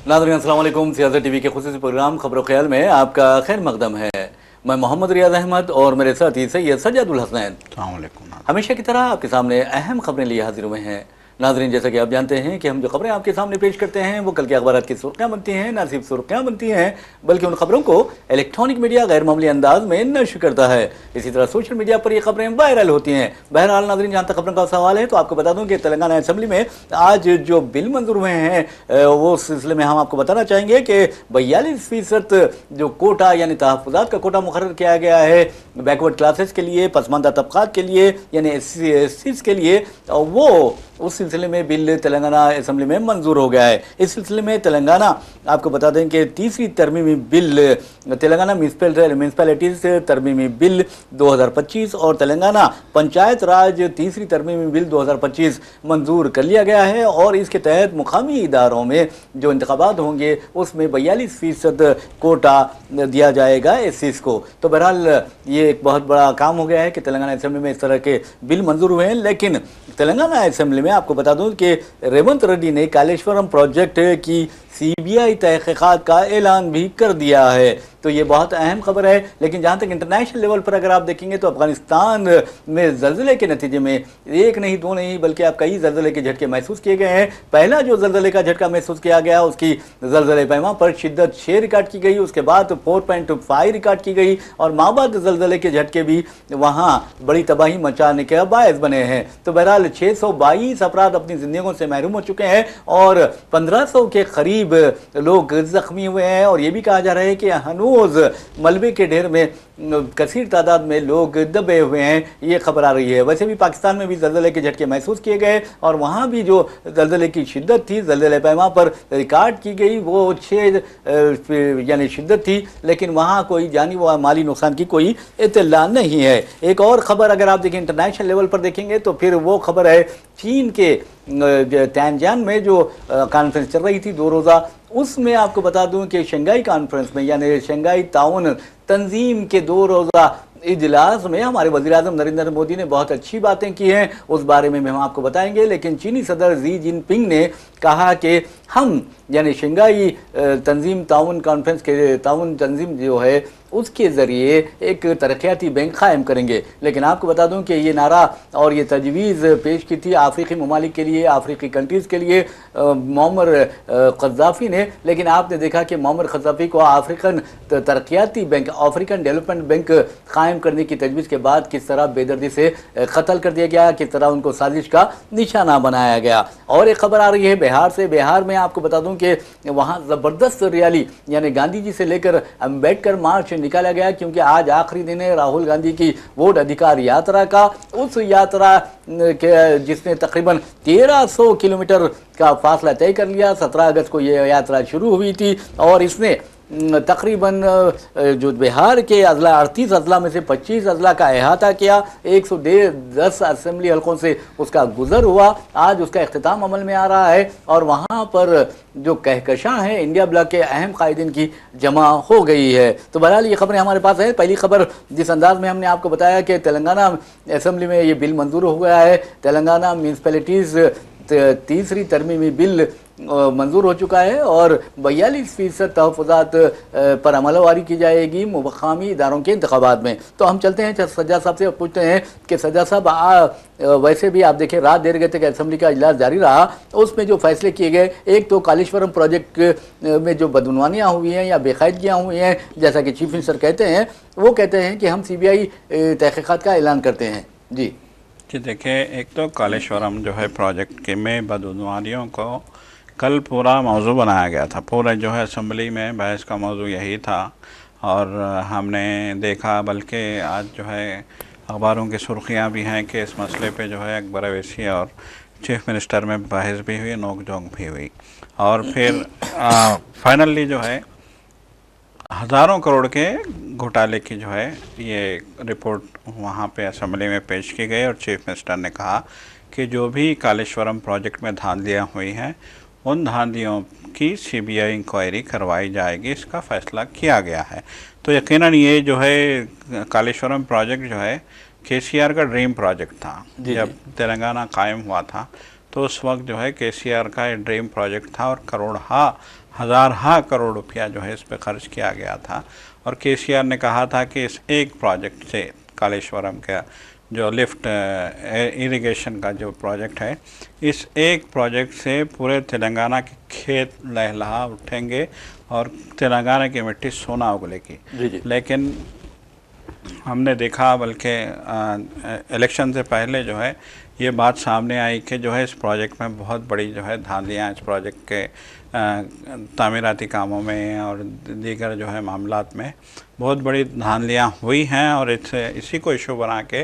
नाज़रीन अस्सलाम वालेकुम। सियासत टीवी के खुसूसी प्रोग्राम खबर ख्याल में आपका खैर मकदम है। मैं मोहम्मद रियाज अहमद और मेरे साथी सैयद सज्जादुल हसनैन अस्सलाम वालेकुम। हमेशा की तरह आपके सामने अहम खबरें लिए हाजिर हुए हैं। नाज़रीन, जैसा कि आप जानते हैं कि हम जो खबरें आपके सामने पेश करते हैं वो कल के अखबारात की सुर्खियाँ बनती हैं। ना सिर्फ सुर्खियाँ बनती हैं बल्कि उन खबरों को इलेक्ट्रॉनिक मीडिया गैर मामूली अंदाज में नश्र करता है। इसी तरह सोशल मीडिया पर ये खबरें वायरल होती हैं। बहरहाल नाज़रीन, जहाँ तक खबरों का सवाल है तो आपको बता दूँ कि तेलंगाना असेंबली में आज जो बिल मंजूर हुए हैं वो सिलसिले में हम आपको बताना चाहेंगे कि 42% जो कोटा यानी तहफ़्फ़ुज़ात का कोटा मुकर्रर किया गया है बैकवर्ड क्लासेस के लिए, पसमानदा तबक़ात के लिए यानी SC/STs के लिए, वो उस सिलसिले में बिल तेलंगाना असेंबली में मंजूर हो गया है। इस सिलसिले में तेलंगाना आपको बता दें कि तीसरी तरमीमी बिल तेलंगाना म्यूनसिपैलिटीज़ तरमीमी बिल 2025 और तेलंगाना पंचायत राज तीसरी तरमीमी बिल 2025 मंजूर कर लिया गया है और इसके तहत मुकामी इदारों में जो इंतखाबात होंगे उसमें 42% कोटा दिया जाएगा SCs को। तो बहरहाल ये एक बहुत बड़ा काम हो गया है कि तेलंगाना असेंबली में इस तरह के बिल मंजूर हुए हैं। लेकिन तेलंगाना असेंबली में आपको बता दूं कि रेवंत रेड्डी ने कालेश्वरम प्रोजेक्ट की CBI तहकीकात का ऐलान भी कर दिया है। तो ये बहुत अहम खबर है। लेकिन जहाँ तक इंटरनेशनल लेवल पर अगर आप देखेंगे तो अफगानिस्तान में ज़लज़ले के नतीजे में एक नहीं दो नहीं बल्कि आप कई ज़लज़ले के झटके महसूस किए गए हैं। पहला जो ज़लज़ले का झटका महसूस किया गया उसकी ज़लज़ले पैमा पर शिद्दत 6 रिकॉर्ड की गई, उसके बाद 4.5 रिकॉर्ड की गई और माबाद ज़लज़ले के झटके भी वहाँ बड़ी तबाही मचाने के बायस बने हैं। तो बहरहाल 622 अफराद अपनी ज़िंदगियों से महरूम हो चुके हैं और 1500 के करीब लोग जख्मी हुए हैं और ये भी कहा जा रहा है कि हनूज मलबे के ढेर में कसीर तादाद में लोग दबे हुए हैं, ये खबर आ रही है। वैसे भी पाकिस्तान में भी ज़लज़ले के झटके महसूस किए गए और वहाँ भी जो ज़लज़ले की शिद्दत थी ज़लज़ले पैमा पर रिकॉर्ड की गई वो 6 यानी शिद्दत थी, लेकिन वहाँ कोई जानी व माली नुकसान की कोई इत्तला नहीं है। एक और ख़बर अगर आप देखें इंटरनेशनल लेवल पर देखेंगे तो फिर वो खबर है चीन के तैनजान में जो कॉन्फ्रेंस चल रही थी 2 रोज़ा, उसमें आपको बता दूं कि शंघाई कॉन्फ्रेंस में यानी शंघाई ताउन तंजीम के 2 रोज़ा इजलास में हमारे वज़ीर-ए-आज़म नरेंद्र मोदी ने बहुत अच्छी बातें की हैं, उस बारे में हम आपको बताएंगे। लेकिन चीनी सदर शी जिनपिंग ने कहा कि हम यानी शंघाई तंजीम ताउन कॉन्फ्रेंस के ताउन तंजीम जो है उसके ज़रिए एक तरक्याती बैंक कायम करेंगे। लेकिन आपको बता दूं कि ये नारा और ये तजवीज़ पेश की थी अफ्रीकी ममालिक के लिए, अफ्रीकी कंट्रीज़ के लिए मुअम्मर क़ज़्ज़ाफ़ी ने। लेकिन आपने देखा कि मुअम्मर क़ज़्ज़ाफ़ी को अफ्रीकन तरक्याती बैंक, अफ्रीकन डेवलपमेंट बैंक कायम करने की तजवीज़ के बाद किस तरह बेदर्दी से कत्ल कर दिया गया, किस तरह उनको साजिश का निशाना बनाया गया। और एक खबर आ रही है बिहार से। बिहार में आपको बता दूं कि वहाँ ज़बरदस्त रैली यानी गांधी जी से लेकर अम्बेडकर मार्च निकाला गया, क्योंकि आज आखिरी दिन है राहुल गांधी की वोट अधिकार यात्रा का। उस यात्रा के जिसने तकरीबन 1300 किलोमीटर का फासला तय कर लिया। 17 अगस्त को ये यात्रा शुरू हुई थी और इसने तकरीबन जो बिहार के अजला 38 अजला में से 25 अजला का अहाता किया। 110 असेंबली हलकों से उसका गुजर हुआ। आज उसका इख्तिताम अमल में आ रहा है और वहाँ पर जो कहकशां है इंडिया ब्लॉक के अहम कायदीन की जमा हो गई है। तो बहरहाल ये खबरें हमारे पास है। पहली खबर जिस अंदाज में हमने आपको बताया कि तेलंगाना असेंबली में ये बिल मंजूर हो गया है, तेलंगाना म्यूनसिपैलिटीज़ तीसरी तरमीमी बिल मंजूर हो चुका है और 42% तहफ़्फ़ुज़ात पर अमलवारी की जाएगी मुक़ामी इदारों के इंतख़ाबात में। तो हम चलते हैं सज्जाद साहब से, पूछते हैं कि सज्जाद साहब वैसे भी आप देखें रात देर गए थे कि असेंबली का इजलास जारी रहा, उसमें जो फैसले किए गए, एक तो कालेश्वरम प्रोजेक्ट में जो बदनवानियाँ हुई हैं या बेकायदगियाँ हुई हैं, जैसा कि चीफ मिनिस्टर कहते हैं, वो कहते हैं कि हम CBI तहक़ीक़ात का ऐलान करते हैं। जी देखिए, एक तो कालेश्वरम जो है प्रोजेक्ट के में बदनवानियों को कल पूरा मौजू बनाया गया था। पूरा जो है असेंबली में बहस का मौजू यही था और हमने देखा, बल्कि आज जो है अखबारों की सुर्खियाँ भी हैं कि इस मसले पे जो है अकबर अवैसी और चीफ मिनिस्टर में बहस भी हुई, नोक झोंक भी हुई और फिर फाइनली जो है हज़ारों करोड़ के घोटाले की जो है ये रिपोर्ट वहाँ पे असेंबली में पेश की गई और चीफ मिनिस्टर ने कहा कि जो भी कालेश्वरम प्रोजेक्ट में धांधलियाँ हुई हैं उन धांधियों की सीबीआई इंक्वायरी करवाई जाएगी, इसका फैसला किया गया है। तो यकीनन ये जो है कालेश्वरम प्रोजेक्ट जो है केसीआर का ड्रीम प्रोजेक्ट था। जब तेलंगाना कायम हुआ था तो उस वक्त जो है केसीआर का ये ड्रीम प्रोजेक्ट था और हज़ार करोड़ रुपया जो है इस पर खर्च किया गया था। और केसीआर ने कहा था कि इस एक प्रोजेक्ट से, कालेश्वरम का जो लिफ्ट इरिगेशन का जो प्रोजेक्ट है, इस एक प्रोजेक्ट से पूरे तेलंगाना के खेत लहलहा उठेंगे और तेलंगाना की मिट्टी सोना उगलेगी। लेकिन हमने देखा बल्कि इलेक्शन से पहले जो है ये बात सामने आई कि जो है इस प्रोजेक्ट में बहुत बड़ी जो है धांधलियाँ इस प्रोजेक्ट के तामीराती कामों में और दीगर जो है मामलात में बहुत बड़ी धांधलियाँ हुई हैं। और इसी को इशू बना के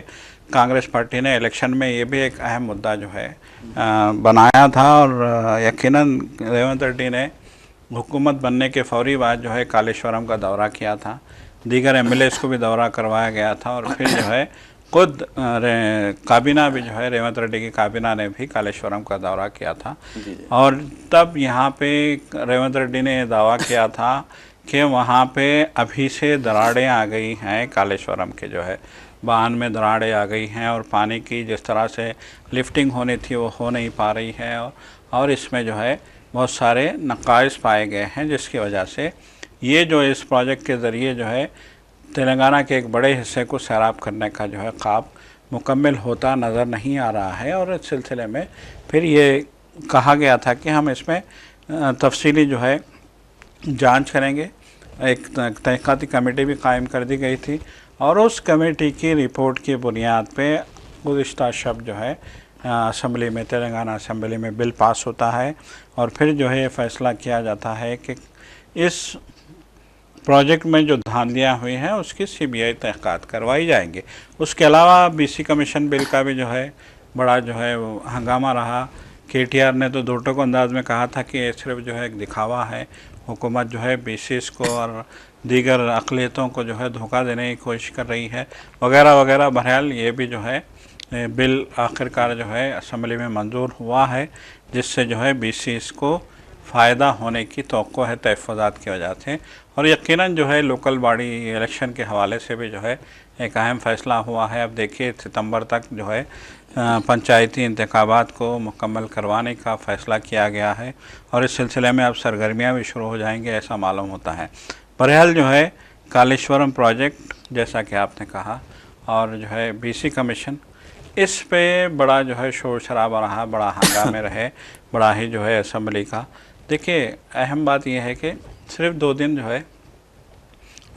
कांग्रेस पार्टी ने इलेक्शन में ये भी एक अहम मुद्दा जो है बनाया था। और यकीनन रेवंत रेड्डी ने हुकूमत बनने के फौरी बाद जो है कालेश्वरम का दौरा किया था, दीगर एमएलएस को भी दौरा करवाया गया था और फिर जो है खुद काबीना भी जो है रेवंत रेड्डी की काबीना ने भी कालेश्वरम का दौरा किया था। और तब यहाँ पे रेवंत रेड्डी ने दावा किया था कि वहाँ पे अभी से दरारें आ गई हैं, कालेश्वरम के जो है बांध में दरारें आ गई हैं और पानी की जिस तरह से लिफ्टिंग होनी थी वो हो नहीं पा रही है और इसमें जो है बहुत सारे नकाइस पाए गए हैं, जिसकी वजह से ये जो इस प्रोजेक्ट के ज़रिए जो है तेलंगाना के एक बड़े हिस्से को सैराब करने का जो है ख्वाब मुकम्मल होता नज़र नहीं आ रहा है। और इस सिलसिले में फिर ये कहा गया था कि हम इसमें तफसीली जो है जांच करेंगे। एक तहक़ीक़ाती कमेटी भी कायम कर दी गई थी और उस कमेटी की रिपोर्ट की बुनियाद पे गुज़िश्ता शब जो है असम्बली में, तेलंगाना असम्बली में बिल पास होता है और फिर जो है फ़ैसला किया जाता है कि इस प्रोजेक्ट में जो धांधलियाँ हुई हैं उसकी सीबीआई तहक़ीक़ात करवाई जाएंगी। उसके अलावा बीसी कमीशन बिल का भी जो है बड़ा जो है हंगामा रहा। केटीआर ने तो दो टोक अंदाज में कहा था कि ये सिर्फ जो है एक दिखावा है, हुकूमत जो है बीसीस को और दीगर अक़लियतों को जो है धोखा देने की कोशिश कर रही है वगैरह वगैरह। बहरहाल ये भी जो है बिल आखिरकार जो है असम्बली में मंजूर हुआ है, जिससे जो है बीसीस को फ़ायदा होने की तवक्को है तहफ़्फ़ुज़ात की वजह से। और यकीनन जो है लोकल बॉडी इलेक्शन के हवाले से भी जो है एक अहम फ़ैसला हुआ है। अब देखिए सितंबर तक जो है पंचायती इंतखाबात को मुकम्मल करवाने का फ़ैसला किया गया है और इस सिलसिले में अब सरगर्मियाँ भी शुरू हो जाएंगी, ऐसा मालूम होता है। बहरहाल जो है कालेश्वरम प्रोजेक्ट जैसा कि आपने कहा और जो है बीसी कमीशन, इस पे बड़ा जो है शोर शराबा रहा, बड़ा हंगामे रहे, बड़ा ही जो है असम्बली का। देखिए अहम बात यह है कि सिर्फ 2 दिन जो है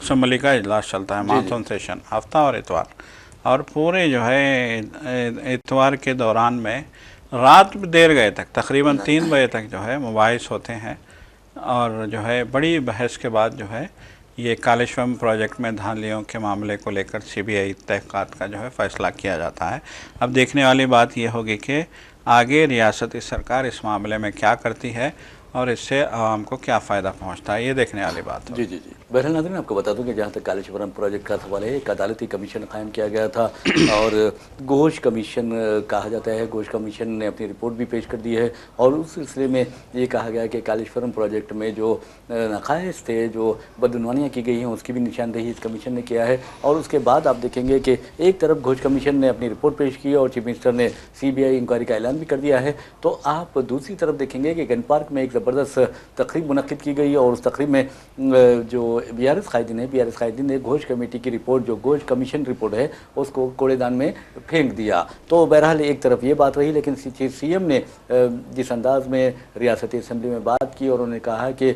असम्बली का इजलास चलता है, मानसून सेशन, हफ्ता और इतवार। और पूरे जो है इतवार के दौरान में रात देर गए तक, तकरीबन 3 बजे तक जो है मुबाहिस होते हैं और जो है बड़ी बहस के बाद जो है ये कालेश्वरम प्रोजेक्ट में धांधलियों के मामले को लेकर सीबीआई तहक़ीक़ात का जो है फ़ैसला किया जाता है। अब देखने वाली बात यह होगी कि आगे रियासती सरकार इस मामले में क्या करती है और इससे आवाम को क्या फ़ायदा पहुंचता है, ये देखने वाली बात है। जी। बहरहाल नाज़रीन, आपको बता दूं कि जहाँ तक कालेश्वरम प्रोजेक्ट का सवाल है, एक अदालती कमीशन कायम किया गया था और घोष कमीशन कहा जाता है। घोष कमीशन ने अपनी रिपोर्ट भी पेश कर दी है और उस सिलसिले में ये कहा गया कि कालेश्वरम प्रोजेक्ट में जो नक़ाइस थे, जो बदगुमानियाँ की गई हैं, उसकी भी निशानदेही इस कमीशन ने किया है। और उसके बाद आप देखेंगे कि एक तरफ घोष कमीशन ने अपनी रिपोर्ट पेश की और चीफ मिनिस्टर ने सीबीआई इंक्वायरी का ऐलान भी कर दिया है, तो आप दूसरी तरफ देखेंगे कि गन पार्क में एक ज़बरदस्त तकरीब मुनक़िद की गई और उस तकरीब में जो बीआरएस कायदीन ने घोष कमेटी की रिपोर्ट, जो घोष कमीशन रिपोर्ट है, उसको कूड़ेदान में फेंक दिया। तो बहरहाल एक तरफ ये बात रही, लेकिन सीएम ने जिस अंदाज में रियासती असम्बली में बात की और उन्होंने कहा कि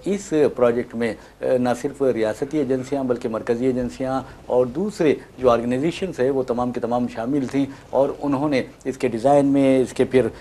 इस प्रोजेक्ट में न सिर्फ रियासती एजेंसियाँ बल्कि मरकज़ी एजेंसियाँ और दूसरे जो ऑर्गेनाइजेशंस है वो तमाम के तमाम शामिल थीं और उन्होंने इसके डिज़ाइन में, इसके फिर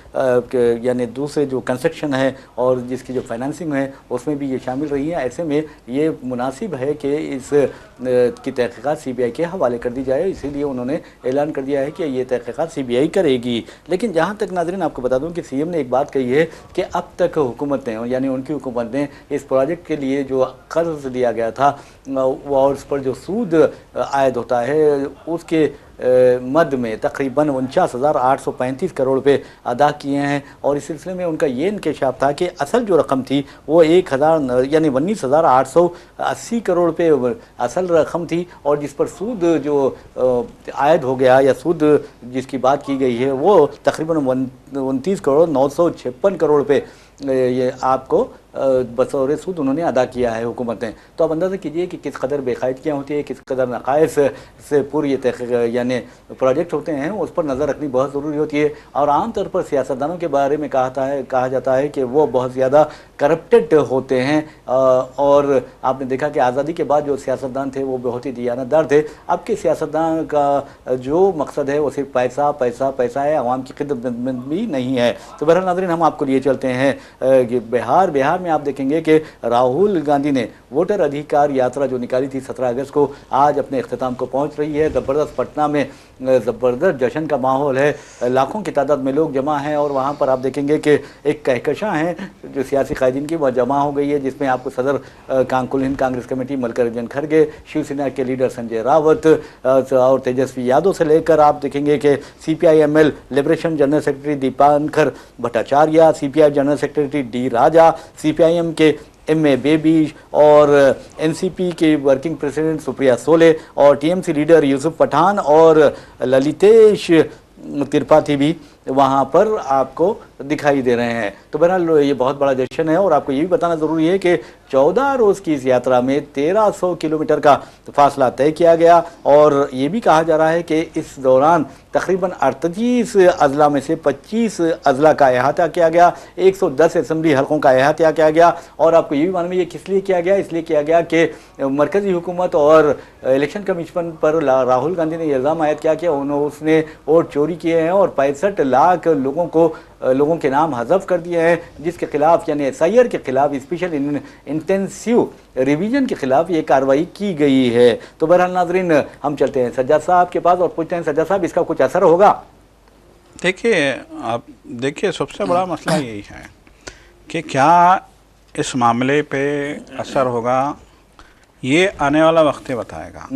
यानी दूसरे जो कंस्ट्रक्शन है और जिसकी जो फाइनेंसिंग है उसमें भी ये शामिल रही है। ऐसे में ये मुनासिब है कि इस की तहक़ीक़ात सीबीआई के हवाले कर दी जाए, इसीलिए उन्होंने ऐलान कर दिया है कि ये तहक़ीक़ात सीबीआई करेगी। लेकिन जहाँ तक नाज़रीन आपको बता दूँ कि सीएम ने एक बात कही है कि अब तक हुकूमत ने, यानी उनकी हुकूमत ने इस प्रोजेक्ट के लिए जो कर्ज लिया गया था और उस पर जो सूद आयद होता है उसके مد میں تقریباً 49,835 کروڑ روپے ادا کیے ہیں، اور اس سلسلے میں ان کا یہ انکشاف تھا کہ اصل جو رقم تھی وہ 19,880 کروڑ روپے اصل رقم تھی، اور جس پر سود جو عائد ہو گیا یا سود جس کی بات کی گئی ہے وہ تقریباً 29,956 کروڑ روپے یہ آپ کو بطور سود انہوں نے ادا کیا ہے حکومت نے۔ تو آپ اندازہ کیجئے کہ کس قدر بے قاعدگیاں ہوتی ہیں، کس قدر نقائص سے پوری تحقیق یعنی پروجیکٹ ہوتے ہیں، اس پر نظر رکھنی بہت ضروری ہوتی ہے۔ اور عام طور پر سیاستدانوں کے بارے میں کہا جاتا ہے کہ وہ بہت زیادہ کرپٹڈ ہوتے ہیں، اور آپ نے دیکھا کہ آزادی کے بعد جو سیاستدان تھے وہ بہت ہی دیانتدار تھے۔ اب کے سیاستدان کا جو مقصد ہے وہ صرف پیسہ پیسہ پیسہ ہے، عوام کی خدمت بھی نہیں ہے۔ تو بہرحال ناظرین، ہم آپ کو لیے چلتے ہیں کہ بہار میں آپ دیکھیں گے کہ راہل گاندھی نے ووٹر ادھیکار یاترا جو نکالی تھی 17 اگست کو، آج اپنے اختتام کو پہنچ رہی ہے۔ زبردست پٹنہ میں زبردست جشن کا ماحول ہے، لاکھوں کی تعداد میں لوگ جمع ہیں، اور وہاں پر آپ دیکھیں گے کہ ایک کہکشاں ہے جو سیاسی قائدین کی وہ جمع ہو گئی ہے، جس میں آپ کو صدر کل ہند کانگریس کمیٹی ملکارجن کھڑگے، شیو سینا کے لیڈر سنجے راوت اور تیجسوی یادو سے لے کر آپ دیکھیں گے کہ C P I M L liberation general secretary Dipankar Bhattacharya, C P I general secretary D Raja, C P I M کے ایم اے بیبی اور این سی پی کے ورکنگ پریزیڈنٹ سپریا سولے اور T M C leader Yusuf Pathan اور للیتیش ترپاٹھی بھی وہاں پر آپ کو دکھائی دے رہے ہیں۔ تو بہرحال یہ بہت بڑا جشن ہے، اور آپ کو یہ بھی بتانا ضروری ہے کہ 14 روز کی اس یاترا میں 1300 کلومیٹر کا فاصلہ طے کیا گیا، اور یہ بھی کہا جا رہا ہے کہ اس دوران تقریباً 38 اضلاع میں سے 25 اضلاع کا احاطہ کیا گیا، 110 اسمبلی حلقوں کا احاطہ کیا گیا۔ اور آپ کو یہ بھی معلوم ہے یہ کس لیے کیا گیا؟ اس لیے کیا گیا کہ مرکزی حکومت اور الیکشن کمیشن پر راہل گاندھی نے یہ الزام عائد کیا کہ اس نے ووٹ چوری کیے ہیں اور 65 لاکھ لوگوں کے نام حذف کر دیے ہیں، جس کے خلاف یعنی ایس آئی آر کے خلاف اسپیشل انٹینسیو ریویژن کے خلاف یہ کارروائی کی گئی ہے۔ تو بہرحال ناظرین، ہم چلتے ہیں سجاد صاحب کے پاس اور پوچھتے ہیں سجاد صاحب، اس کا کچھ اثر ہوگا؟ دیکھیے سب سے بڑا مسئلہ یہی ہے کہ کیا اس معاملے پہ اثر ہوگا، یہ آنے والا وقت ہی بتائے گا۔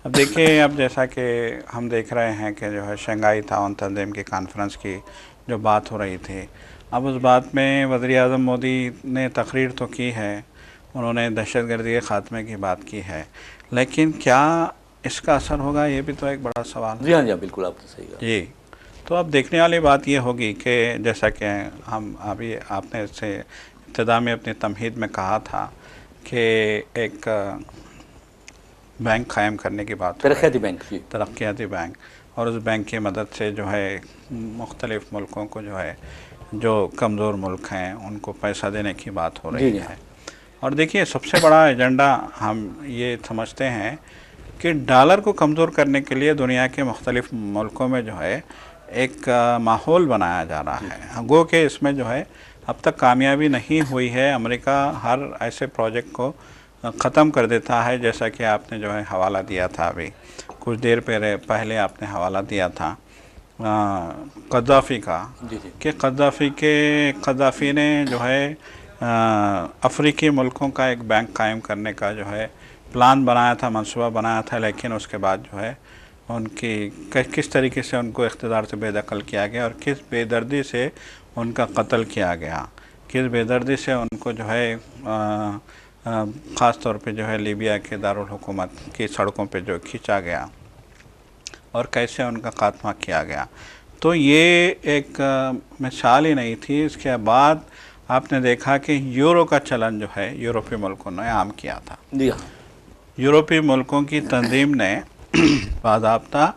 اب دیکھیے، اب جیسا کہ ہم دیکھ رہے ہیں کہ جو ہے شنگھائی تعاون تنظیم کی کانفرنس کی جو بات ہو رہی تھی، اب اس بات میں وزیر اعظم مودی نے تقریر تو کی ہے، انہوں نے دہشت گردی کے خاتمے کی بات کی ہے، لیکن کیا اس کا اثر ہوگا، یہ بھی تو ایک بڑا سوال ہے۔ جی ہاں بالکل، آپ نے صحیح کہا۔ جی، تو اب دیکھنے والی بات یہ ہوگی کہ جیسا کہ ابھی آپ نے اس سے ابتدا میں اپنی تمہید میں کہا تھا کہ ایک بینک قائم کرنے کی بات، ترقیاتی بینک، ترقیاتی بینک، اور اس بینک کی مدد سے جو ہے مختلف ملکوں کو جو ہے جو کمزور ملک ہیں ان کو پیسہ دینے کی بات ہو رہی ہے۔ اور دیکھیے سب سے بڑا ایجنڈا ہم یہ سمجھتے ہیں کہ ڈالر کو کمزور کرنے کے لیے دنیا کے مختلف ملکوں میں جو ہے ایک ماحول بنایا جا رہا ہے، گو کہ اس میں جو ہے اب تک کامیابی نہیں ہوئی ہے۔ امریکہ ہر ایسے پروجیکٹ کو ختم کر دیتا ہے، جیسا کہ آپ نے جو ہے حوالہ دیا تھا ابھی کچھ دیر پہلے آپ نے حوالہ دیا تھا قذافی کا، کہ قذافی نے جو ہے افریقی ملکوں کا ایک بینک قائم کرنے کا جو ہے پلان بنایا تھا، منصوبہ بنایا تھا، لیکن اس کے بعد جو ہے ان کی کس طریقے سے ان کو اقتدار سے بے دخل کیا گیا اور کس بے دردی سے ان کا قتل کیا گیا، کس بے دردی سے ان کو جو ہے خاص طور پہ جو ہے لیبیا کے دارالحکومت کی سڑکوں پہ جو کھینچا گیا اور کیسے ان کا خاتمہ کیا گیا۔ تو یہ ایک مثال ہی نہیں تھی، اس کے بعد آپ نے دیکھا کہ یورو کا چلن جو ہے یورپی ملکوں نے عام کیا تھا۔ یورپی ملکوں کی تنظیم نے باضابطہ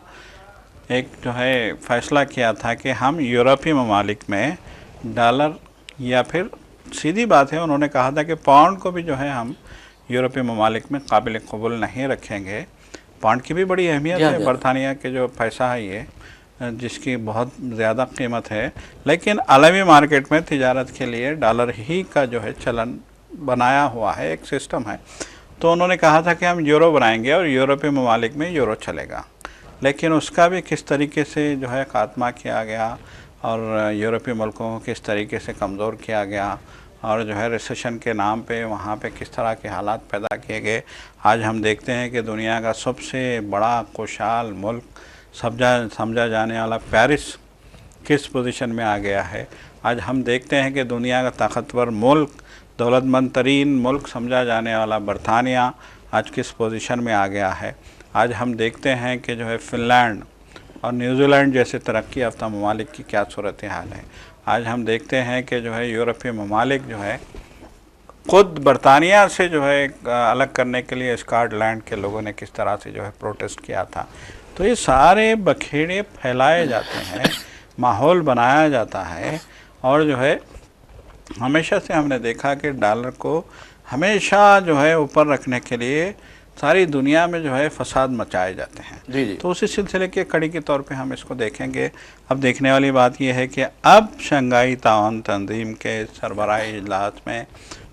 ایک جو ہے فیصلہ کیا تھا کہ ہم یورپی ممالک میں ڈالر، یا پھر سیدھی بات ہے انہوں نے کہا تھا کہ پاؤنڈ کو بھی جو ہے ہم یورپی ممالک میں قابل قبول نہیں رکھیں گے۔ پاؤنڈ کی بھی بڑی اہمیت ہے، برطانیہ کے جو پیسہ ہے یہ، جس کی بہت زیادہ قیمت ہے، لیکن عالمی مارکیٹ میں تجارت کے لیے ڈالر ہی کا جو ہے چلن بنایا ہوا ہے، ایک سسٹم ہے۔ تو انہوں نے کہا تھا کہ ہم یورو بنائیں گے اور یورپی ممالک میں یورو چلے گا، لیکن اس کا بھی کس طریقے سے جو ہے خاتمہ کیا گیا اور یورپی ملکوں کو کس طریقے سے کمزور کیا گیا، اور جو ہے ریسیشن کے نام پہ وہاں پہ کس طرح کے حالات پیدا کیے گئے۔ آج ہم دیکھتے ہیں کہ دنیا کا سب سے بڑا خوشحال ملک समझा जाने वाला पेरिस किस पोजीशन में आ गया है। आज हम देखते हैं कि दुनिया का ताकतवर मुल्क, दौलतमंद तरीन मुल्क समझा जाने वाला बरतानिया आज किस पोजीशन में आ गया है। आज हम देखते हैं कि जो है फ़िनलैंड और न्यूजीलैंड जैसे तरक्की याफ्ता ममालिक की क्या सूरत हाल है। आज हम देखते हैं कि जो है यूरोपीय ममालिक जो है ख़ुद बरतानिया से जो है अलग करने के लिए स्कॉटलैंड के लोगों ने किस तरह से जो है प्रोटेस्ट किया था। तो ये सारे बखेड़े फैलाए जाते हैं, माहौल बनाया जाता है, और जो है हमेशा से हमने देखा कि डॉलर को हमेशा जो है ऊपर रखने के लिए सारी दुनिया में जो है फसाद मचाए जाते हैं। जी जी। तो उसी सिलसिले के कड़ी के तौर पे हम इसको देखेंगे। अब देखने वाली बात यह है कि अब शंघाई ताउन तंजीम के सरबराही इजलास में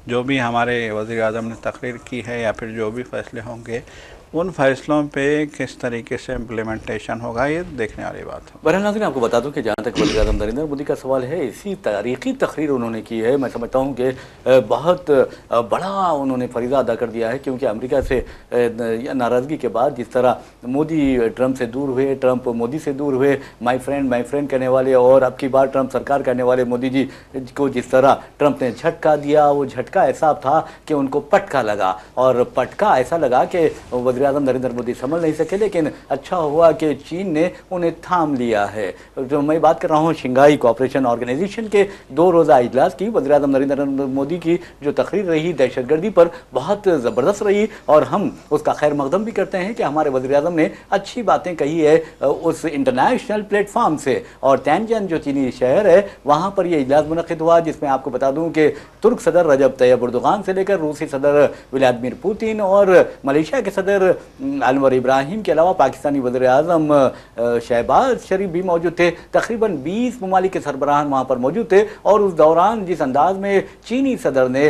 जो भी हमारे वज़ीर आज़म ने तकरीर की है या फिर जो भी फ़ैसले होंगे, उन फैसलों पे किस तरीके से इम्प्लीमेंटेशन होगा, ये देखने वाली बात है। बहरहाल नाज़रीन, आपको बता दूं कि जहाँ तक वज़ीर आज़म नरेंद्र मोदी का सवाल है, इसी तारीख़ी तकरीर उन्होंने की है। मैं समझता हूँ कि बहुत बड़ा उन्होंने फरीज़ा अदा कर दिया है, क्योंकि अमेरिका से नाराज़गी के बाद जिस तरह मोदी ट्रंप से दूर हुए, ट्रंप मोदी से दूर हुए, माई फ्रेंड कहने वाले, और अब की बार ट्रंप सरकार कहने वाले मोदी जी को जिस तरह ट्रंप ने झटका दिया, वो झटका ऐसा था कि उनको पटका लगा, और पटका ऐसा लगा कि वज़ीर आज़म नरेंद्र मोदी समझ नहीं सके, लेकिन अच्छा हुआ कि चीन ने उन्हें थाम लिया है। जो मैं बात कर रहा हूँ शंघाई कोऑपरेशन ऑर्गेनाइजेशन के 2 रोज़ा इजलास की, वज़ीर आज़म नरेंद्र मोदी की जो तकरीर रही दहशतगर्दी पर बहुत ज़बरदस्त रही, और हम उसका खैर मकदम भी करते हैं कि हमारे वज़ीर आज़म ने अच्छी बातें कही है उस इंटरनेशनल प्लेटफार्म से। और तियानजिन जो चीनी शहर है, वहाँ पर यह इजलास मुनक़िद हुआ, जिसमें आपको बता दूँ कि तुर्क सदर रजब तैयब एर्दोगान से लेकर रूसी सदर व्लादिमीर पुतिन और मलेशिया के सदर अनवर इब्राहिम के अलावा पाकिस्तानी वज़ीर आज़म शहबाज शरीफ भी मौजूद थे। तकरीबन 20 ममालिक के सरबराहान वहाँ पर मौजूद थे, और उस दौरान जिस अंदाज में चीनी सदर ने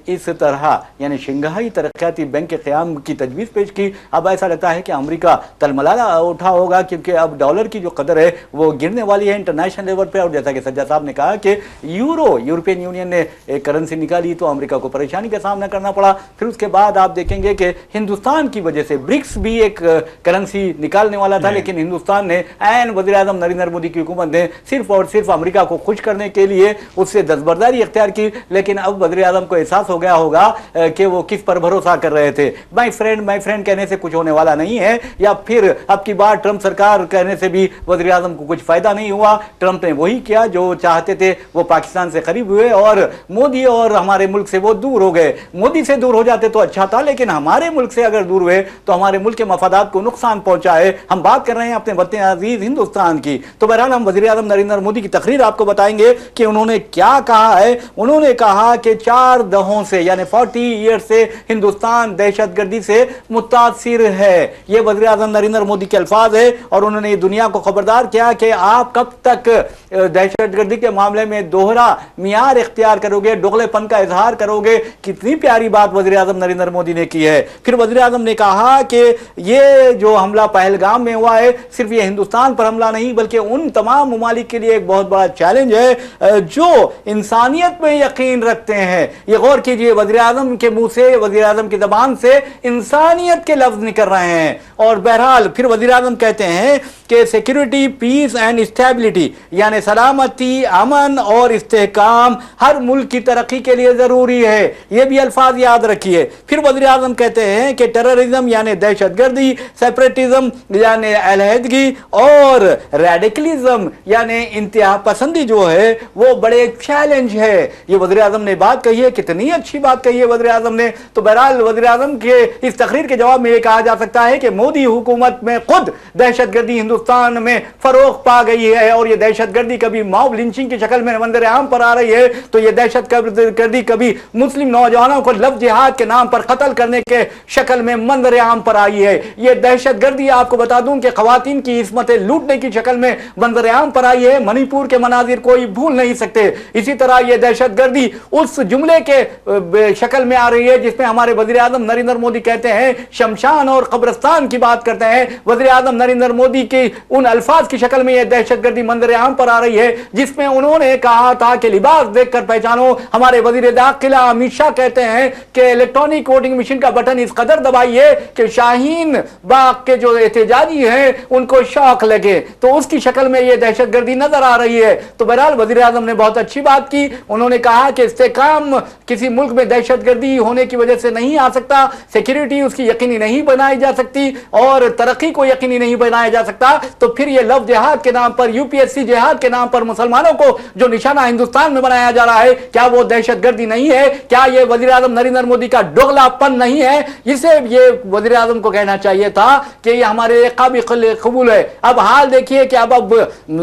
इस तरह यानी शंघाई तरक्याती बैंक के क़याम की तजवीज़ पेश की, अब ऐसा लगता है कि अमेरिका तलमला उठा होगा, क्योंकि अब डॉलर की जो कदर है वो गिरने वाली है इंटरनेशनल लेवल पर। और जैसा कि सज्जा साहब ने कहा कि यूरोपियन यूनियन ने एक करेंसी निकाली तो अमेरिका को परेशानी का सामना करना पड़ा। फिर उसके बाद आप देखेंगे कि हिंदुस्तान की वजह से ब्रिक्स भी एक करेंसी निकालने वाला था, लेकिन हिंदुस्तान ने ऐन वज़ीर आज़म नरेंद्र मोदी की हुकूमत ने सिर्फ और सिर्फ अमेरिका को खुश करने के लिए उससे दस्तबरदारी इख्तियार की। लेकिन अब वज़ीर आज़म को एहसास हो गया होगा कि वो किस पर भरोसा कर रहे थे। माई फ्रेंड कहने से कुछ होने वाला नहीं है, या फिर अब की बार ट्रंप सरकार कहने से भी वज़ीर आज़म को कुछ फ़ायदा नहीं हुआ। ट्रंप ने वही किया जो चाहते थे, वो पाकिस्तान से करीब हुए और मोदी और हमारे मुल्क से वो दूर हो गए। मोदी से दूर हो जाते तो अच्छा था, लेकिन हमारे मुल्क से अगर दूर हुए तो हमारे मुल्क के मफादात को नुकसान पहुंचा है। हम बात कर रहे हैं अपने वतन अजीज हिंदुस्तान की। तो बहरहाल हम वज़ीर आज़म नरेंद्र मोदी की तकरीर आपको बताएंगे कि उन्होंने क्या कहा है। उन्होंने कहा कि 4 दहों से यानी 40 ईयर्स से हिंदुस्तान दहशतगर्दी से मुतासिर है। ये वज़ीर आज़म नरेंद्र मोदी के अल्फाज है, और उन्होंने दुनिया को खबरदार किया कि आप कब तक दहशतगर्दी के मामले में दोहरा मियार इख्तियार करोगे, दोगलेपन का इजहार करोगे। कितनी प्यारी बात वज़ीर आज़म नरेंद्र मोदी ने की है। फिर वज़ीर आज़म ने कहा कि ये जो हमला पहलगाम में हुआ है, सिर्फ ये हिंदुस्तान पर हमला नहीं बल्कि उन तमाम ममालिक के लिए एक बहुत बड़ा चैलेंज है जो इंसानियत में यकीन रखते हैं। ये गौर कीजिए, वज़ीर आज़म के मुंह से, वज़ीर आज़म की ज़बान से इंसानियत के लफ्ज़ निकल रहे हैं। और बहरहाल फिर वज़ीर आज़म कहते हैं कि सिक्योरिटी, पीस एंड स्टेबिलिटी यानी सलामती, अमन और इस्तेहकाम हर मुल्क की तरक्की के लिए ज़रूरी है। ये भी अल्फाज याद रखिए। फिर वज़ीर आज़म कहते हैं कि टेररिज्म यानी दहशतगर्दी, सेपरेटिज्म यानी अलहदगी और रेडिकलिज्म यानी इंतहा पसंदी जो है वो बड़े चैलेंज है। ये वज़ीर आज़म ने बात कही है, कितनी अच्छी बात कही है वज़ीर आज़म ने। तो बहरहाल वज़ीर आज़म के इस तकरीर के जवाब में ये कहा जा सकता है कि मोदी हुकूमत में खुद दहशतगर्दी हिंदुस्तान में फरोग पा गई है, और ये दहशतगर्दी कभी मॉब लिंचिंग की शक्ल में मंजर आम पर आ रही है, तो ये दहशतगर्दी कभी मुस्लिम नौजवानों को लफ्ज़ जिहाद के नाम पर कत्ल करने के शक्ल में मंजर आम पर आई है। ये दहशतगर्दी आपको बता दूं कि खवातीन की इस्मतें लूटने की शक्ल में मंजर आम पर आई है। मणिपुर के मनाजिर कोई भूल नहीं सकते। इसी तरह ये दहशतगर्दी उस जुमले के शक्ल में आ रही है जिसमें हमारे वज़ीर आज़म नरेंद्र मोदी कहते हैं शमशान और कब्रिस्तान की बात करते हैं। वज़ीर आज़म नरेंद्र मोदी की उन अल्फाज की शक्ल में यह दहशतगर्दी मंजर आम पर आ रही है जिसमें उन्होंने कहा था कि लिबास देखकर पहचानो। हमारे वज़ीर दाखिला अमित शाह कहते हैं कि इलेक्ट्रॉनिक वोटिंग मशीन का बटन इस कदर दबाइए کہ شاہین باغ کے جو احتجاجی ہیں ان کو شوق لگے، تو اس کی شکل میں یہ دہشت گردی نظر آ رہی ہے۔ تو بہرحال وزیر اعظم نے بہت اچھی بات کی، انہوں نے کہا کہ استحکام کسی ملک میں دہشت گردی ہونے کی وجہ سے نہیں آ سکتا، سیکیورٹی اس کی یقینی نہیں بنائی جا سکتی اور ترقی کو یقینی نہیں بنایا جا سکتا، تو پھر یہ لفظ جہاد کے نام پر، یو پی ایس سی جہاد کے نام پر مسلمانوں کو جو نشانہ ہندوستان میں بنایا جا رہا ہے، کیا وہ دہشت گردی نہیں ہے؟ کیا یہ وزیر اعظم نریندر مودی کا دوگلا پن نہیں ہے؟ اسے یہ وزیر اعظم کو کہنا چاہیے تھا کہ یہ ہمارے قابل قبول ہے۔ اب حال دیکھیے کہ اب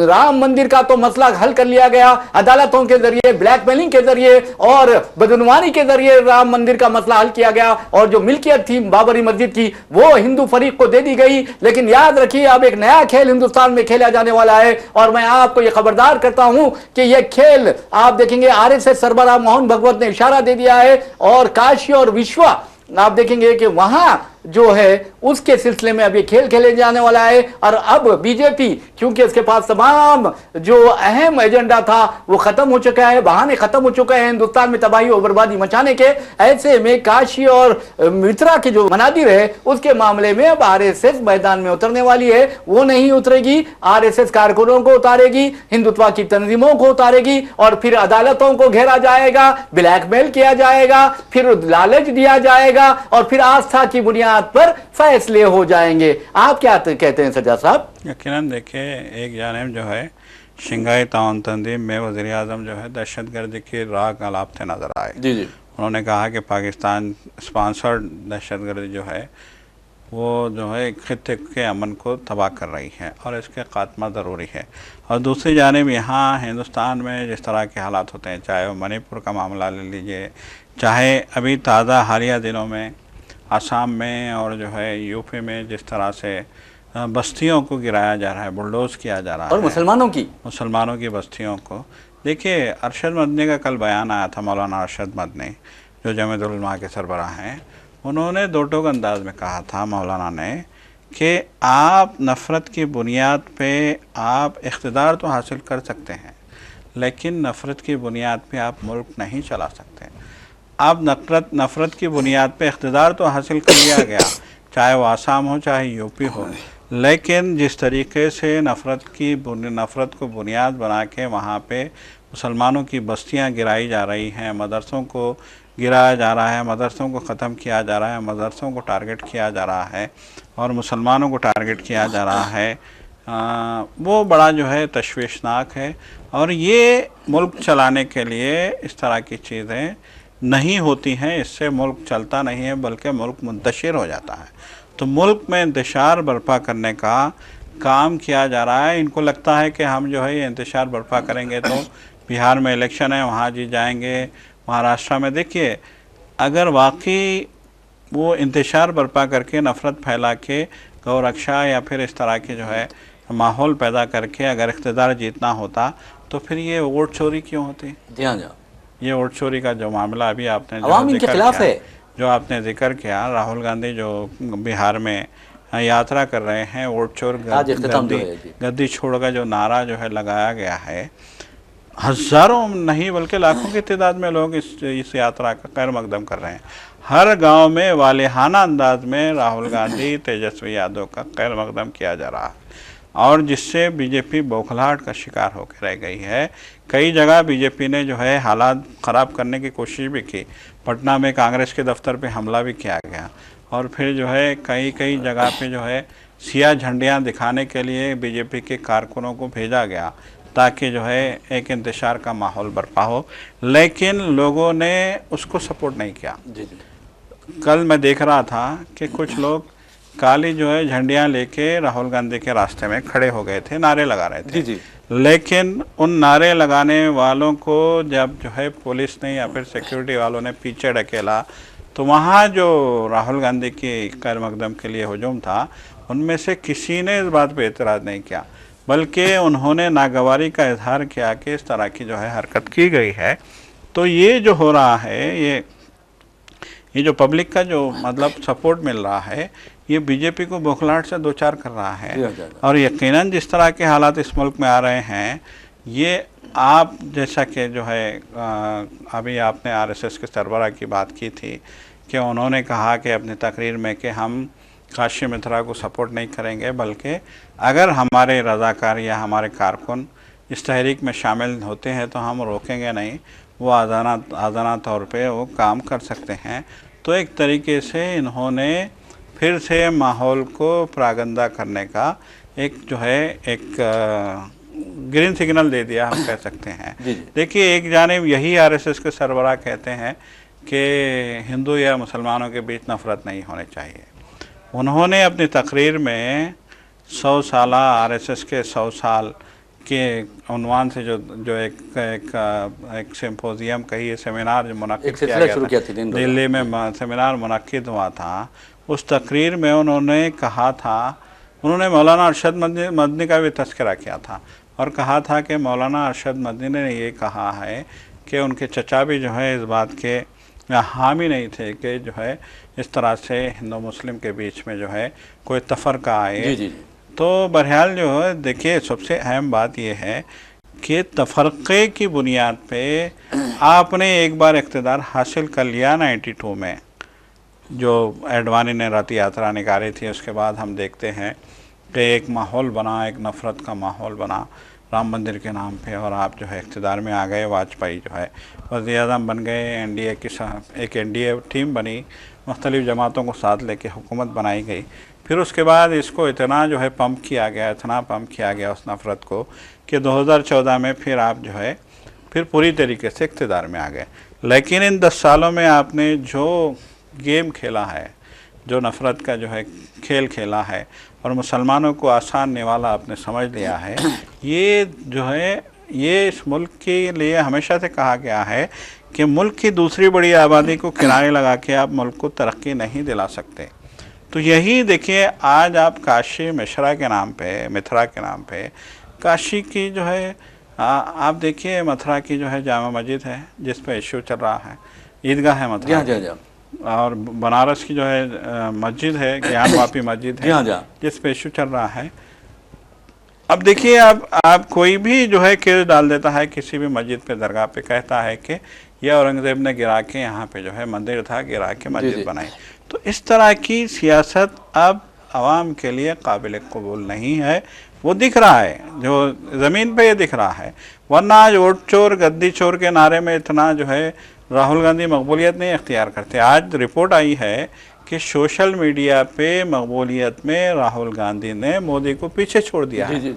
رام مندر کا تو مسئلہ حل کر لیا گیا، عدالتوں کے ذریعے، بلیک میلنگ کے ذریعے اور بدعنوانی کے ذریعے رام مندر کا مسئلہ حل کیا گیا، اور جو ملکیت تھی بابری مسجد کی وہ ہندو فریق کو دے دی گئی۔ لیکن یاد رکھیے اب ایک نیا کھیل ہندوستان میں کھیلا جانے والا ہے، اور میں آپ کو یہ خبردار کرتا ہوں کہ یہ کھیل آپ دیکھیں گے آر ایس ایس سربراہ موہن بھگوت نے اشارہ دے دیا ہے، اور کاشی اور وشوا آپ دیکھیں گے کہ وہاں جو ہے اس کے سلسلے میں اب یہ کھیل کھیلے جانے والا ہے۔ اور اب بی جے پی کیونکہ اس کے پاس تمام جو اہم ایجنڈا تھا وہ ختم ہو چکا ہے، بہانے ختم ہو چکے ہیں ہندوستان میں تباہی و بربادی مچانے کے، ایسے میں کاشی اور مترا کے جو منادر ہے اس کے معاملے میں اب آر ایس ایس میدان میں اترنے والی ہے۔ وہ نہیں اترے گی، آر ایس ایس کارکنوں کو اتارے گی، ہندوتوا کی تنظیموں کو اتارے گی، اور پھر عدالتوں کو گھیرا جائے گا، بلیک میل کیا جائے گا، پھر لالچ دیا جائے گا، اور پھر آستھا کی بنیاد پر فیصلے ہو جائیں گے۔ آپ کیا کہتے ہیں سجاد صاحب؟ یقیناً دیکھیں، ایک جانب جو ہے شنگھائی تعاون تنظیم میں وزیر اعظم جو ہے دہشت گردی کی راہ الاپتے نظر آئے۔ جی جی، انہوں نے کہا کہ پاکستان اسپانسرڈ دہشت گردی جو ہے وہ جو ہے خطے کے امن کو تباہ کر رہی ہے، اور اس کے خاتمہ ضروری ہے۔ اور دوسری جانب یہاں ہندوستان میں جس طرح کے حالات ہوتے ہیں، چاہے وہ منی پور کا معاملہ لے لیجئے، چاہے ابھی تازہ حالیہ دنوں میں آسام میں اور جو ہے یو پی میں جس طرح سے بستیوں کو گرایا جا رہا ہے، بلڈوز کیا جا رہا ہے، اور مسلمانوں کی بستیوں کو دیکھیے۔ ارشد مدنی کا کل بیان آیا تھا، مولانا ارشد مدنی جو جمعیت العلماء کے سربراہ ہیں، انہوں نے دو ٹوک انداز میں کہا تھا مولانا نے کہ آپ نفرت کی بنیاد پہ آپ اقتدار تو حاصل کر سکتے ہیں، لیکن نفرت کی بنیاد پہ آپ ملک نہیں چلا سکتے۔ اب نفرت کی بنیاد پہ اقتدار تو حاصل کر لیا گیا، چاہے وہ آسام ہو چاہے یو پی ہو، لیکن جس طریقے سے نفرت کو بنیاد بنا کے وہاں پہ مسلمانوں کی بستیاں گرائی جا رہی ہیں، مدرسوں کو گرایا جا رہا ہے، مدرسوں کو ختم کیا جا رہا ہے، مدرسوں کو ٹارگٹ کیا جا رہا ہے اور مسلمانوں کو ٹارگٹ کیا جا رہا ہے، وہ بڑا جو ہے تشویشناک ہے۔ اور یہ ملک چلانے کے لیے اس طرح کی چیزیں نہیں ہوتی ہیں، اس سے ملک چلتا نہیں ہے بلکہ ملک منتشر ہو جاتا ہے۔ تو ملک میں انتشار برپا کرنے کا کام کیا جا رہا ہے۔ ان کو لگتا ہے کہ ہم جو ہے یہ انتشار برپا کریں گے تو بہار میں الیکشن ہے وہاں جی جائیں گے، مہاراشٹرا میں دیکھیے اگر واقعی وہ انتشار برپا کر کے نفرت پھیلا کے گو رکشا یا پھر اس طرح کے جو ہے ماحول پیدا کر کے اگر اقتدار جیتنا ہوتا تو پھر یہ ووٹ چوری کیوں ہوتی؟ جی ہاں، یہ ووٹ چوری کا جو معاملہ ابھی آپ نے عوام ان کے خلاف ہے، جو آپ نے ذکر کیا، راہل گاندھی جو بہار میں یاترا کر رہے ہیں، ووٹ چور گدی چھوڑ کا جو نعرہ جو ہے لگایا گیا ہے، ہزاروں نہیں بلکہ لاکھوں کی تعداد میں لوگ اس یاترا کا خیر مقدم کر رہے ہیں۔ ہر گاؤں میں والہانہ انداز میں راہل گاندھی تیجسوی یادو کا خیر مقدم کیا جا رہا ہے، اور جس سے بی جے پی بوکھلاہٹ کا شکار ہو کے رہ گئی ہے۔ کئی جگہ بی جے پی نے جو ہے حالات خراب کرنے کی کوشش بھی کی، پٹنہ میں کانگریس کے دفتر پہ حملہ بھی کیا گیا، اور پھر جو ہے کئی جگہ پہ جو ہے سیاہ جھنڈیاں دکھانے کے لیے بی جے پی کے کارکنوں کو بھیجا گیا تاکہ جو ہے ایک انتشار کا ماحول برپا ہو، لیکن لوگوں نے اس کو سپورٹ نہیں کیا۔ کل میں دیکھ رہا تھا کہ کچھ لوگ کالی جو ہے جھنڈیاں لے کے راہل گاندھی کے راستے میں کھڑے ہو گئے تھے، نعرے لگا رہے تھے، لیکن ان نعرے لگانے والوں کو جب جو ہے پولیس نے یا پھر سیکیورٹی والوں نے پیچھے ڈھکیلا تو وہاں جو راہل گاندھی کی خیر مقدم کے لیے ہجوم تھا ان میں سے کسی نے اس بات پہ اعتراض نہیں کیا، بلکہ انہوں نے ناگواری کا اظہار کیا کہ اس طرح کی جو ہے حرکت کی گئی ہے۔ تو یہ جو ہو رہا ہے، یہ جو پبلک کا جو مطلب سپورٹ مل رہا ہے، یہ بی جے پی کو بوکھلاہٹ سے دوچار کر رہا ہے، اور یقیناً جس طرح کے حالات اس ملک میں آ رہے ہیں، یہ آپ جیسا کہ جو ہے ابھی آپ نے آر ایس ایس کے سربراہ کی بات کی تھی کہ انہوں نے کہا کہ اپنی تقریر میں کہ ہم کاشی مترا کو سپورٹ نہیں کریں گے، بلکہ اگر ہمارے رضاکار یا ہمارے کارکن اس تحریک میں شامل ہوتے ہیں تو ہم روکیں گے نہیں، وہ آزادانہ طور پہ وہ کام کر سکتے ہیں۔ تو ایک طریقے سے انہوں نے پھر سے ماحول کو پراگندہ کرنے کا ایک جو ہے ایک گرین سگنل دے دیا، ہم کہہ سکتے ہیں۔ دیکھیے، ایک جانب یہی RSS کے سربراہ کہتے ہیں کہ ہندو یا مسلمانوں کے بیچ نفرت نہیں ہونی چاہیے۔ انہوں نے اپنی تقریر میں 100 سالہ RSS کے 100 سال کے عنوان سے جو ایک سمپوزیم کہی ہے، سیمینار جو منعقد کیا گیا تھا دلی میں، سیمینار منعقد ہوا تھا، اس تقریر میں انہوں نے کہا تھا، انہوں نے مولانا ارشد مدنی کا بھی تذکرہ کیا تھا اور کہا تھا کہ مولانا ارشد مدنی نے یہ کہا ہے کہ ان کے چچا بھی جو ہے اس بات کے حامی نہیں تھے کہ جو ہے اس طرح سے ہندو مسلم کے بیچ میں جو ہے کوئی تفرقہ آئے۔ تو بہرحال جو ہے دیکھیے، سب سے اہم بات یہ ہے کہ تفرقے کی بنیاد پہ آپ نے ایک بار اقتدار حاصل کر لیا 92 میں، جو ایڈوانی نے رتھ یاترا نکالی تھی، اس کے بعد ہم دیکھتے ہیں کہ ایک ماحول بنا، ایک نفرت کا ماحول بنا رام مندر کے نام پہ، اور آپ جو ہے اقتدار میں آ گئے۔ واجپئی جو ہے وزیر اعظم بن گئے، ایک این ڈی اے ٹیم بنی، مختلف جماعتوں کو ساتھ لے کے حکومت بنائی گئی۔ پھر اس کے بعد اس کو اتنا جو ہے پمپ کیا گیا اس نفرت کو کہ 2014 میں پھر آپ جو ہے پھر پوری طریقے سے اقتدار میں آ گئے۔ لیکن ان 10 سالوں میں آپ نے جو گیم کھیلا ہے، جو نفرت کا جو ہے کھیل کھیلا ہے، اور مسلمانوں کو آسان نوالا آپ نے سمجھ لیا ہے، یہ جو ہے یہ اس ملک کے لیے ہمیشہ سے کہا گیا ہے کہ ملک کی دوسری بڑی آبادی کو کنارے لگا کے آپ ملک کو ترقی نہیں دلا سکتے۔ تو یہی دیکھیے، آج آپ کاشی مترا کے نام پہ کاشی کی جو ہے آپ دیکھیے، متھرا کی جو ہے جامع مسجد ہے جس پہ ایشو چل رہا ہے، عیدگاہ ہے متھرا کی، اور بنارس کی جو ہے مسجد ہے، گیان واپی مسجد ہے جس پہ ایشو چل رہا ہے۔ اب دیکھیے، آپ کوئی بھی جو ہے کیس ڈال دیتا ہے کسی بھی مسجد پہ، درگاہ پہ، کہتا ہے کہ یہ اورنگزیب نے گرا کے یہاں پہ جو ہے مندر تھا، گرا کے مسجد بنائی۔ تو اس طرح کی سیاست اب عوام کے لیے قابل قبول نہیں ہے۔ وہ دکھ رہا ہے، جو زمین پہ یہ دکھ رہا ہے، ورنہ آج ووٹ چور گدی چور کے نعرے میں اتنا جو ہے راہل گاندھی مقبولیت نہیں اختیار کرتے۔ آج رپورٹ آئی ہے کہ سوشل میڈیا پہ مقبولیت میں راہل گاندھی نے مودی کو پیچھے چھوڑ دیا ہے۔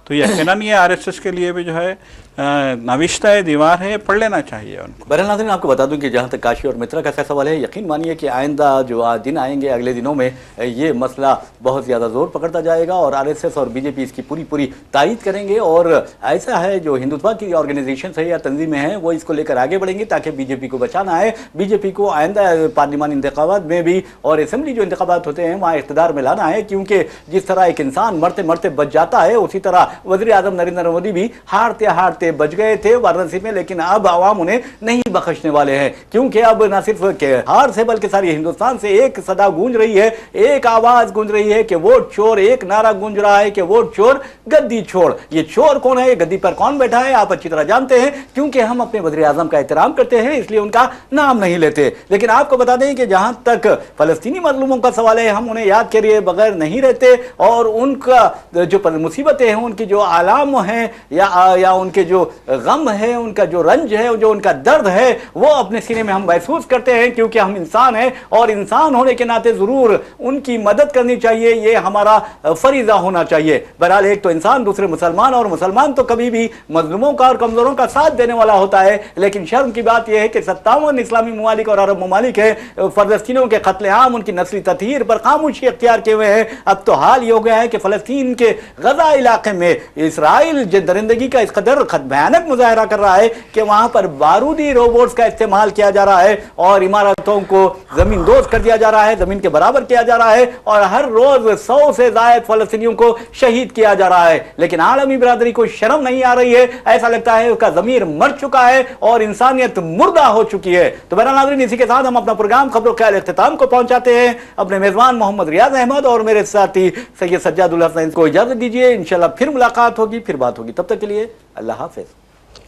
تو یقیناً یہ RSS کے لیے بھی جو ہے نوشتہ دیوار ہے، پڑھ لینا چاہیے ان کو۔ بہرحال ناظرین، آپ کو بتا دوں کہ جہاں تک کاشی اور مترا کا سوال ہے، یقین مانیے کہ آئندہ جو دن آئیں گے، اگلے دنوں میں یہ مسئلہ بہت زیادہ زور پکڑتا جائے گا، اور RSS اور BJP اس کی پوری تائید کریں گے، اور ایسا ہے جو ہندوتوا کی آرگنائزیشنز ہے یا تنظیمیں ہیں وہ اس کو لے کر آگے بڑھیں گے تاکہ BJP کو بچانا ہے، BJP کو آئندہ پارلیمانی انتخابات میں بھی اور اسمبلی جو انتخابات ہوتے ہیں وہاں اقتدار میں لانا ہے، کیونکہ جس طرح ایک انسان مرتے بچ جاتا ہے، اسی طرح وزیر اعظم نریندر مودی بھی ہارتے بچ گئے تھے وارانسی میں، لیکن اب عوام انہیں نہیں بخشنے والے ہیں، کیونکہ اب نہ صرف ہار سے بلکہ ساری ہندوستان سے ایک صدا گونج رہی ہے، ایک آواز گونج رہی ہے کہ ووٹ چور، ایک نعرہ گونج رہا ہے کہ ووٹ چور گدی چھوڑ۔ یہ چور کون ہے، یہ گدی پر کون بیٹھا ہے، آپ اچھی طرح جانتے ہیں، کیونکہ ہم اپنے وزیر اعظم کا احترام کرتے ہیں، اس لیے ان کا نام نہیں لیتے۔ لیکن آپ کو بتا دیں کہ جہاں تک فلسطینی مظلوموں کا سوال ہے، ہم انہیں یاد کریے بغیر نہیں رہتے، اور ان کا جو مصیبتیں ہیں، ان کی جو آلام ہیں یا ان کے جو غم ہے، ان کا جو رنج ہے، جو ان کا درد ہے، وہ اپنے سینے میں ہم محسوس کرتے ہیں، کیونکہ ہم انسان ہیں، اور انسان ہونے کے ناطے ضرور ان کی مدد کرنی چاہیے، یہ ہمارا فریضہ ہونا چاہیے۔ بہرحال ایک تو انسان، دوسرے مسلمان، اور مسلمان تو کبھی بھی مظلوموں کا اور کمزوروں کا ساتھ دینے والا ہوتا ہے، لیکن شرم کی بات یہ ہے کہ 57 اسلامی ممالک اور عرب ممالک ہیں فلسطینیوں کے قتل عام، ان کی نسلی تطہیر پر خاموشی اختیار کیے ہوئے ہیں۔ اب تو حال یہ ہو گیا ہے کہ فلسطین کے غزہ علاقے میں اسرائیل درندگی کا اس قدر بھیانک مظاہرہ کر رہا ہے کہ وہاں پر بارودی روبوٹس کا استعمال کیا جا رہا ہے، اور عمارتوں کو زمین دوز کر دیا جا رہا ہے، زمین کے برابر کیا جا رہا ہے، اور ہر روز 100 سے زائد فلسطینیوں کو شہید کیا جا رہا ہے، لیکن عالمی برادری کو شرم نہیں آ رہی ہے۔ ایسا لگتا ہے اس کا ضمیر مر چکا ہے اور انسانیت مردہ ہو چکی ہے۔ تو بہرحال ناظرین، اسی کے ساتھ ہم اپنا پروگرام خبروں کے اختتام کو پہنچاتے ہیں۔ اپنے میزبان محمد ریاض احمد اور میرے ساتھی سید سجاد الحسن کو اجازت دیجیے، انشاءاللہ پھر ملاقات ہوگی، پھر بات ہوگی، تب تک کے لیے اللہ حافظ۔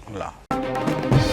اللہ